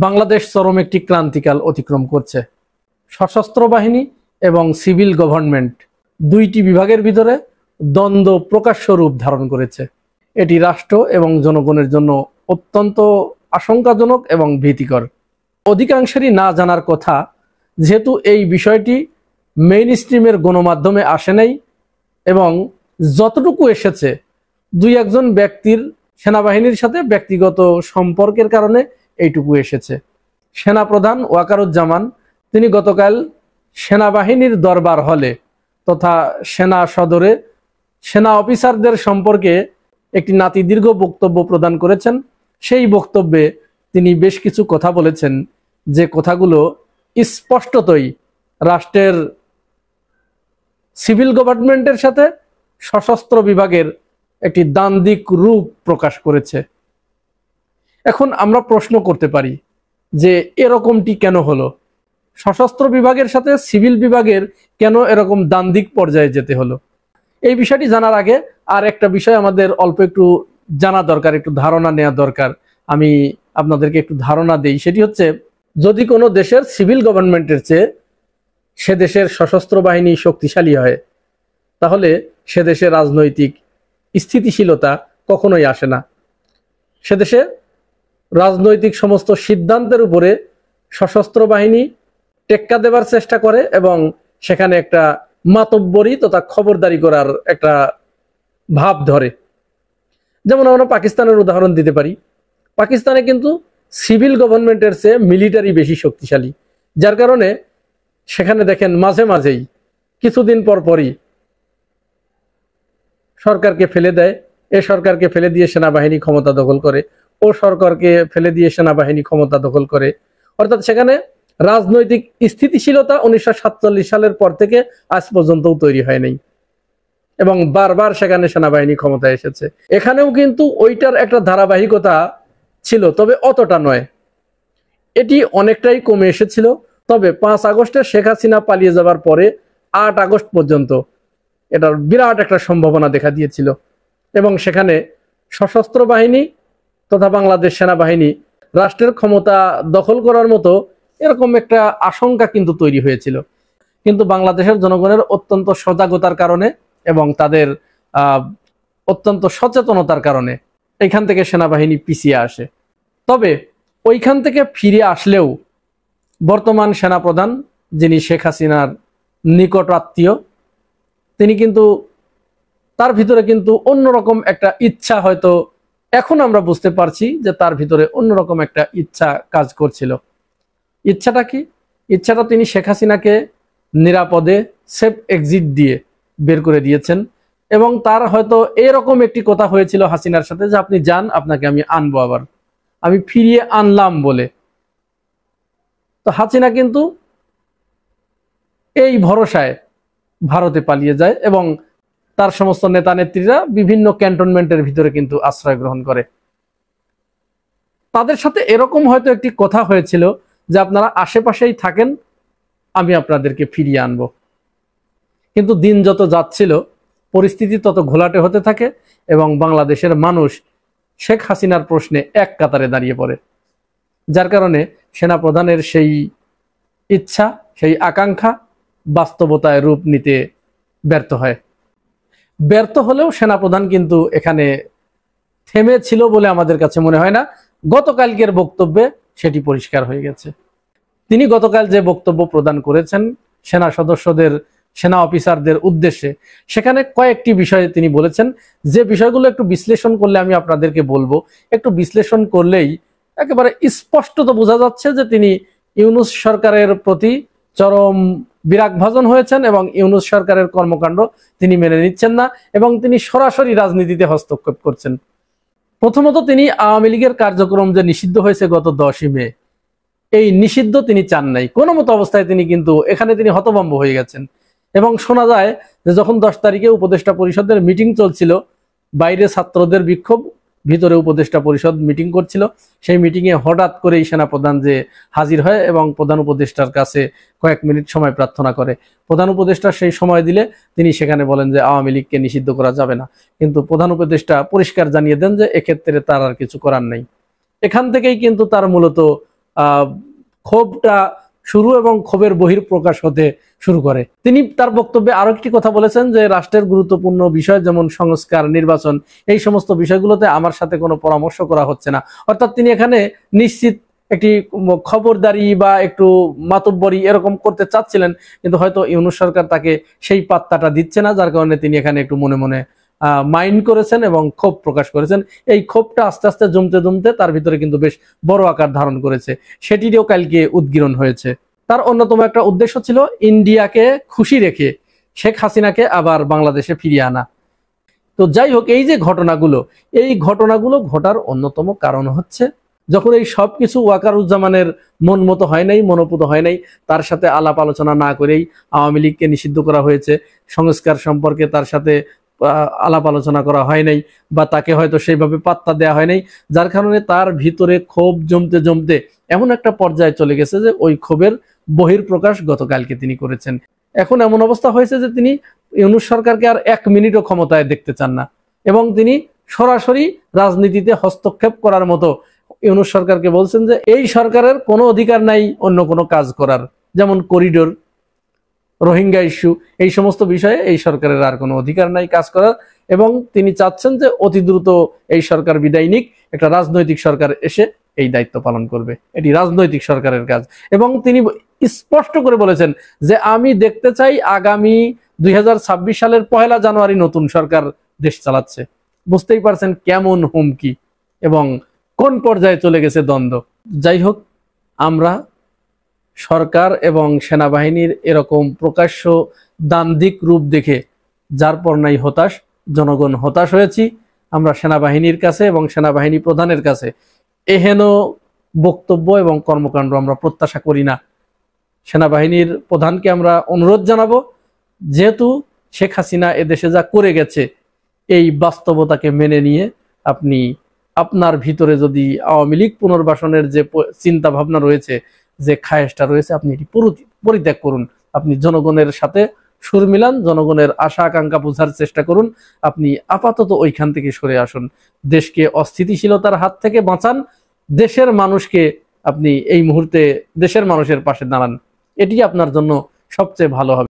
বাংলাদেশ চরম একটি ক্রান্তিকাল অতিক্রম করছে। সশস্ত্র বাহিনী এবং সিভিল গভর্নমেন্ট দুইটি বিভাগের ভিতরে দ্বন্দ্ব প্রকাশ্য রূপ ধারণ করেছে। এটি রাষ্ট্র এবং জনগণের জন্য অত্যন্ত আশঙ্কাজনক এবং ভীতিকর। অধিকাংশেরই না জানার কথা, যেহেতু এই বিষয়টি মেইন স্ট্রিমের গণমাধ্যমে আসে নাই এবং যতটুকু এসেছে দুই একজন ব্যক্তির সেনাবাহিনীর সাথে ব্যক্তিগত সম্পর্কের কারণে এইটুকু এসেছে। সেনাপ্রধান ওয়াকারুজ্জামান তিনি গতকাল সেনাবাহিনীর দরবার হলে তথা সেনা সদরে সেনা অফিসারদের সম্পর্কে একটি নাতিদীর্ঘ বক্তব্য প্রদান করেছেন। সেই বক্তব্যে তিনি বেশ কিছু কথা বলেছেন, যে কথাগুলো স্পষ্টতই রাষ্ট্রের সিভিল গভর্নমেন্টের সাথে সশস্ত্র বিভাগের একটি দ্বান্দ্বিক রূপ প্রকাশ করেছে। এখন আমরা প্রশ্ন করতে পারি যে এরকমটি কেন হলো, সশস্ত্র বিভাগের সাথে সিভিল বিভাগের কেন এরকম দ্বান্দ্বিক পর্যায়ে যেতে হলো। এই বিষয়টি জানার আগে আর একটা বিষয় আমাদের অল্প একটু জানা দরকার, একটু ধারণা নেওয়া দরকার। আমি আপনাদেরকে একটু ধারণা দেই। সেটি হচ্ছে, যদি কোনো দেশের সিভিল গভর্নমেন্টের চেয়ে সে দেশের সশস্ত্র বাহিনী শক্তিশালী হয়, তাহলে সে দেশের রাজনৈতিক স্থিতিশীলতা কখনোই আসে না। সে দেশে রাজনৈতিক সমস্ত সিদ্ধান্তের উপরে সশস্ত্র বাহিনী টেক্কা দেবার চেষ্টা করে এবং সেখানে একটা মাতব্বরি তথা খবরদারি করার একটা ভাব ধরে। যেমন আমরা পাকিস্তানের উদাহরণ দিতে পারি। পাকিস্তানে কিন্তু সিভিল গভর্নমেন্টের চেয়ে মিলিটারি বেশি শক্তিশালী, যার কারণে সেখানে দেখেন মাঝে মাঝেই কিছুদিন পর পরই সরকারকে ফেলে দেয়, এ সরকারকে ফেলে দিয়ে সেনাবাহিনী ক্ষমতা দখল করে, ও সরকারকে ফেলে দিয়ে সেনাবাহিনী ক্ষমতা দখল করে। অর্থাৎ সেখানে রাজনৈতিক স্থিতিশীলতা 1947 সালের পর থেকে আজ পর্যন্তও তৈরি হয় নাই এবং বারবার সেখানে সেনাবাহিনী ক্ষমতায় এসেছে। এখানেও কিন্তু ওইটার একটা ধারাবাহিকতা ছিল, তবে অতটা নয়। এটি অনেকটাই কমে এসেছিল। তবে 5 আগস্টে শেখ হাসিনা পালিয়ে যাবার পরে 8 আগস্ট পর্যন্ত এটার বিরাট একটা সম্ভাবনা দেখা দিয়েছিল এবং সেখানে সশস্ত্র বাহিনী তথা বাংলাদেশ সেনাবাহিনী রাষ্ট্রের ক্ষমতা দখল করার মতো এরকম একটা আশঙ্কা কিন্তু তৈরি হয়েছিল। কিন্তু বাংলাদেশের জনগণের অত্যন্ত সজাগতার কারণে এবং তাদের অত্যন্ত সচেতনতার কারণে এখান থেকে সেনাবাহিনী পিছিয়ে আসে। তবে ওইখান থেকে ফিরে আসলেও বর্তমান সেনাপ্রধান, যিনি শেখ হাসিনার নিকট আত্মীয়, তিনি কিন্তু তার ভিতরে কিন্তু অন্যরকম একটা ইচ্ছা, হয়তো এখন আমরা বুঝতে পারছি যে তার ভিতরে অন্যরকম একটা ইচ্ছা কাজ করছিল। ইচ্ছাটা কি? ইচ্ছাটা তিনি শেখ হাসিনাকে নিরাপদে সেফ এক্সিট দিয়ে বের করে দিয়েছেন এবং তার হয়তো এরকম একটি কথা হয়েছিল হাসিনার সাথে যে আপনি যান, আপনাকে আমি আনবো, আবার আমি ফিরিয়ে আনলাম বলে। তো হাসিনা কিন্তু এই ভরসায় ভারতে পালিয়ে যায় এবং তার সমস্ত নেতা নেত্রীরা বিভিন্ন ক্যান্টনমেন্টের ভিতরে কিন্তু আশ্রয় গ্রহণ করে। তাদের সাথে এরকম হয়তো একটি কথা হয়েছিল যে আপনারা আশেপাশেই থাকেন, আমি আপনাদেরকে ফিরিয়ে আনবো। কিন্তু দিন যত যাচ্ছিল পরিস্থিতি তত ঘোলাটে হতে থাকে এবং বাংলাদেশের মানুষ শেখ হাসিনার প্রশ্নে এক কাতারে দাঁড়িয়ে পড়ে, যার কারণে সেনাপ্রধানের সেই ইচ্ছা, সেই আকাঙ্ক্ষা বাস্তবতায় রূপ নিতে ব্যর্থ হয়। ব্যর্থ হলেও সেনাপ্রধান কিন্তু এখানে থেমে ছিল বলে আমাদের কাছে মনে হয় না। গতকালকের বক্তব্যে সেটি পরিষ্কার হয়ে গেছে। তিনি গতকাল যে বক্তব্য প্রদান করেছেন সেনা সদস্যদের, সেনা অফিসারদের উদ্দেশ্যে, সেখানে কয়েকটি বিষয়ে তিনি বলেছেন, যে বিষয়গুলো একটু বিশ্লেষণ করলে আমি আপনাদেরকে বলবো। একটু বিশ্লেষণ করলেই একেবারে স্পষ্টত বোঝা যাচ্ছে যে তিনি ইউনূস সরকারের প্রতি চরম বিরাগভাজন হয়েছেন এবং ইউনূস সরকারের কর্মকাণ্ড তিনি মেনে নিচ্ছেন না এবং তিনি সরাসরি রাজনীতিতে হস্তক্ষেপ করছেন। প্রথমত, তিনি আওয়ামী লীগের কার্যক্রম যে নিষিদ্ধ হয়েছে গত 10ই মে, এই নিষিদ্ধ তিনি চান নাই কোনো মতো অবস্থায়। তিনি কিন্তু এখানে তিনি হতভম্ব হয়ে গেছেন এবং শোনা যায় যে যখন 10 তারিখে উপদেষ্টা পরিষদের মিটিং চলছিল, বাইরে ছাত্রদের বিক্ষোভ, ভিতরে উপদেষ্টা পরিষদ মিটিং করছিল, সেই মিটিংয়ে হঠাৎ করেই সেনাপ্রধান যে হাজির হয় এবং প্রধান উপদেষ্টার কাছে কয়েক মিনিট সময় প্রার্থনা করে। প্রধান উপদেষ্টা সেই সময় দিলে তিনি সেখানে বলেন যে আওয়ামী লীগকে নিষিদ্ধ করা যাবে না, কিন্তু প্রধান উপদেষ্টা পরিষ্কার জানিয়ে দেন যে এক্ষেত্রে তার আর কিছু করার নেই। এখান থেকেই কিন্তু তার মূলত ক্ষোভটা শুরু এবং ক্ষোভের বহিঃপ্রকাশ হতে শুরু করে। তিনি তার বক্তব্যে আরো একটি কথা বলেছেন যে রাষ্ট্রের গুরুত্বপূর্ণ বিষয় যেমন সংস্কার, নির্বাচন, এই সমস্ত বিষয়গুলোতে আমার সাথে কোনো পরামর্শ করা হচ্ছে না। অর্থাৎ তিনি এখানে নিশ্চিত একটি খবরদারি বা একটু মাতব্বরি এরকম করতে চাচ্ছিলেন, কিন্তু হয়তো ইউনূস সরকার তাকে সেই পাত্তাটা দিচ্ছে না, যার কারণে তিনি এখানে একটু মনে মনে মাইন্ড করেছেন এবং ক্ষোভ প্রকাশ করেছেন। এই ক্ষোভটা আস্তে আস্তে জমতে জমতে তার ভিতরে কিন্তু বেশ বড় আকার ধারণ করেছে, সেটিরও কালকে উদ্গীরণ হয়েছে। তার অন্যতম একটা উদ্দেশ্য ছিল ইন্ডিয়াকে খুশি রেখে শেখ হাসিনাকে আবার বাংলাদেশে ফিরিয়ে আনা। তো যাই হোক, এই যে ঘটনাগুলো ঘটার অন্যতম কারণ হচ্ছে যখন এই সব কিছু ওয়াকারুজ্জামানের মন মতো হয় নাই, মনোপুত হয় নাই, তার সাথে আলাপ আলোচনা না করেই আওয়ামী লীগকে নিষিদ্ধ করা হয়েছে, সংস্কার সম্পর্কে তার সাথে আলাপ আলোচনা করা হয় নাই, বা তাকে হয়তো সেইভাবে পাত্তা দেওয়া হয় নাই, যার কারণে তার ভিতরে ক্ষোভ জমতে জমতে এমন একটা পর্যায়ে চলে গেছে যে ওই ক্ষোভের বহিঃপ্রকাশ গতকালকে তিনি করেছেন। এখন এমন অবস্থা হয়েছে যে তিনি ইউনূস সরকারকে আর 1 মিনিটও ক্ষমতায় দেখতে চান না, এবং তিনি সরাসরি রাজনীতিতে হস্তক্ষেপ করার মতো ইউনূস সরকারকে বলছেন যে এই সরকারের কোনো অধিকার নাই অন্য কোনো কাজ করার, যেমন করিডোর, রোহিঙ্গা ইস্যু, এই সমস্ত বিষয়ে এই সরকারের আর কোনো অধিকার নাই কাজ করার। এবং তিনি চাচ্ছেন যে অতি দ্রুত এই সরকার বিদায় নিক, একটা রাজনৈতিক সরকার এসে এই দায়িত্ব পালন করবে, এটি রাজনৈতিক সরকারের কাজ। এবং তিনি স্পষ্ট করে বলেছেন যে আমি দেখতে চাই আগামী 2026 সালের 1 জানুয়ারি নতুন সরকার দেশ চালাচ্ছে। বুঝতেই পারছেন কেমন হুমকি এবং কোন পর্যায়ে চলে গেছে দ্বন্দ্ব। যাই হোক, আমরা সরকার এবং সেনাবাহিনীর এরকম প্রকাশ্য দ্বান্দ্বিক রূপ দেখে যার পর নাই হতাশ, জনগণ হতাশ হয়েছি। আমরা সেনাবাহিনীর কাছে এবং সেনাবাহিনী প্রধানের কাছে এহেন বক্তব্য এবং কর্মকাণ্ড আমরা প্রত্যাশা করি না। সেনাবাহিনীর প্রধানকে আমরা অনুরোধ জানাবো, যেহেতু শেখ হাসিনা এদেশে যা করে গেছে এই বাস্তবতাকে মেনে নিয়ে আপনি আপনার ভিতরে যদি আওয়ামী লীগ পুনর্বাসনের যে চিন্তা ভাবনা রয়েছে, যে খায়েশটা রয়েছে, আপনি এটি পরিত্যাগ করুন। আপনি জনগণের সাথে সুর মিলান, জনগণের আশা আকাঙ্ক্ষা বোঝার চেষ্টা করুন। আপনি আপাতত ওইখান থেকে সরে আসুন, দেশকে অস্থিতিশীলতার হাত থেকে বাঁচান, দেশের মানুষকে আপনি এই মুহূর্তে দেশের মানুষের পাশে দাঁড়ান, এটি আপনার জন্য সবচেয়ে ভালো হবে।